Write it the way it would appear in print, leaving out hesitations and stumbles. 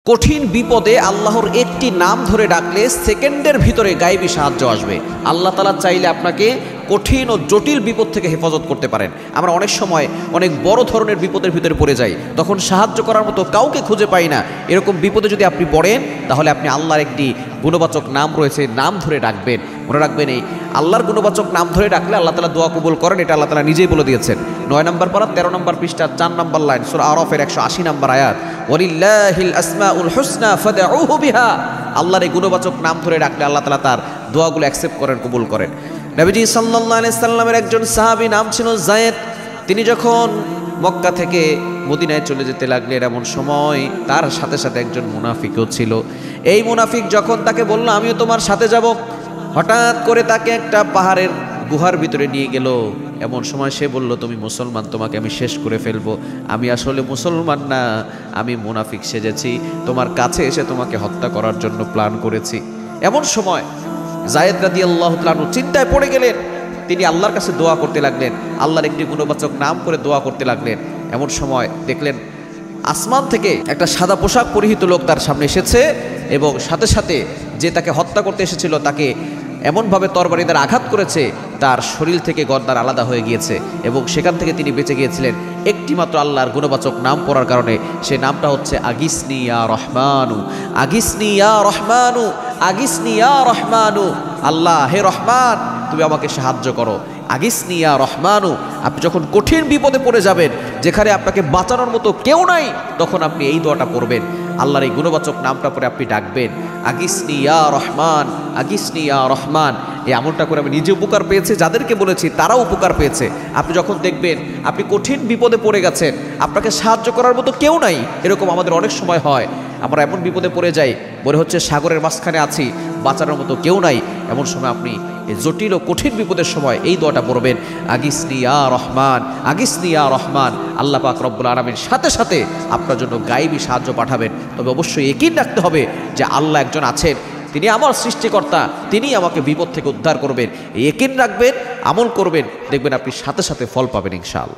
কঠিন বিপদে আল্লাহর একটি নাম ধরে ডাকলে সেকেন্ডের ভিতরে গায়েবী সাহায্য আসবে। আল্লাহ তাআলা চাইলে আপনাকে কঠিন ও জটিল বিপদ থেকে হেফাজত করতে পারেন। আমরা অনেক সময় অনেক বড় ধরনের বিপদের ভিতরে পড়ে যাই, তখন সাহায্য করার মতো কাউকে খুঁজে পাই না। এরকম বিপদে যদি আপনি পড়েন, তাহলে আপনি আল্লাহর একটি গুণবাচক নাম রয়েছে, নাম ধরে ডাকবেন। মনে রাখবেন, এই আল্লাহর গুণবাচক নাম ধরে ডাকলে আল্লাহ তাআলা দোয়া কবুল করেন। এটা আল্লাহ তাআলা নিজেই বলে দিয়েছেন। 9 নম্বর পারা 13 নম্বর পৃষ্ঠা 4 নম্বর লাইন, সূরা আরাফের 180 নম্বর আয়াত, ওয়ালিল্লাহিল আসমাউল হুসনা ফাদউহু বিহা। আল্লাহর এই গুণবাচক নাম ধরে ডাকলে আল্লাহ তাআলা তার দোয়াগুলো অ্যাকসেপ্ট করেন, কবুল করেন। নবীজি সাল্লাল্লাহু আলাইহি সাল্লামের একজন সাহাবী, নাম ছিল যায়েদ। তিনি যখন মক্কা থেকে মদিনায় চলে যেতে লাগলেন, এমন সময় তার সাথে সাথে একজন মুনাফিকও ছিল। এই মুনাফিক যখন তাকে বলল আমিও তোমার সাথে যাব, হঠাৎ করে তাকে একটা পাহাড়ের গুহার ভিতরে নিয়ে গেল। এমন সময় সে বলল, তুমি মুসলমান, তোমাকে আমি শেষ করে ফেলবো। আমি আসলে মুসলমান না, আমি মুনাফিক সেজেছি, তোমার কাছে এসে তোমাকে হত্যা করার জন্য প্ল্যান করেছি। এমন সময় যায়েদ রাদিয়াল্লাহু তাআলা আনহু চিন্তায় পড়ে গেলেন। তিনি আল্লাহর কাছে দোয়া করতে লাগলেন, আল্লাহর একটি গুণবাচক নাম করে দোয়া করতে লাগলেন। এমন সময় দেখলেন আসমান থেকে একটা সাদা পোশাক পরিহিত লোক তার সামনে এসেছে, এবং সাথে সাথে যে তাকে হত্যা করতে এসেছিল তাকে এমনভাবে তরবারি দ্বারা আঘাত করেছে, তার শরীর থেকে গর্দান আলাদা হয়ে গিয়েছে, এবং সেখান থেকে তিনি বেঁচে গিয়েছিলেন একটিমাত্র আল্লাহর গুণবাচক নাম পড়ার কারণে। সে নামটা হচ্ছে আগিসনি ইয়া রহমানু, আগিসনি ইয়া রহমানু, আগিসনি ইয়া রহমানু। আল্লাহ, হে রহমান, তুমি আমাকে সাহায্য করো। আগিসনি ইয়া রহমানু। আপনি যখন কঠিন বিপদে পড়ে যাবেন, যেখানে আপনাকে বাঁচানোর মতো কেউ নাই, তখন আপনি এই দোয়াটা পড়বেন, আল্লাহর এই গুণবাচক নামটা পরে আপনি ডাকবেন, আগিসনি ইয়া রহমান, আগিসনি ইয়া রহমান। এই আমলটা করে আমি নিজে উপকার পেয়েছি, যাদেরকে বলেছি তারাও উপকার পেয়েছে। আপনি যখন দেখবেন আপনি কঠিন বিপদে পড়ে গেছেন, আপনাকে সাহায্য করার মতো কেউ নাই, এরকম আমাদের অনেক সময় হয়। আমরা এমন বিপদে পড়ে যাই, মনে হচ্ছে সাগরের মাঝখানে আছি, বাঁচানোর মতো কেউ নাই। এমন সময় আপনি এই জটিল ও কঠিন বিপদের সময় এই দোয়াটা পড়বেন, আগিসনি ইয়া রহমান, আগিসনি ইয়া রহমান। আল্লাহ পাক রব্বুল আলামিন সাথে সাথে আপনার জন্য গায়েবী সাহায্য পাঠাবেন। তবে অবশ্যই ইয়াকিন রাখতে হবে যে আল্লাহ একজন আছেন, তিনি আমার সৃষ্টিকর্তা, তিনি আমাকে বিপদ থেকে উদ্ধার করবেন। ইয়াকিন রাখবেন, আমল করবেন, দেখবেন আপনি সাথে সাথে ফল পাবেন ইনশাআল্লাহ।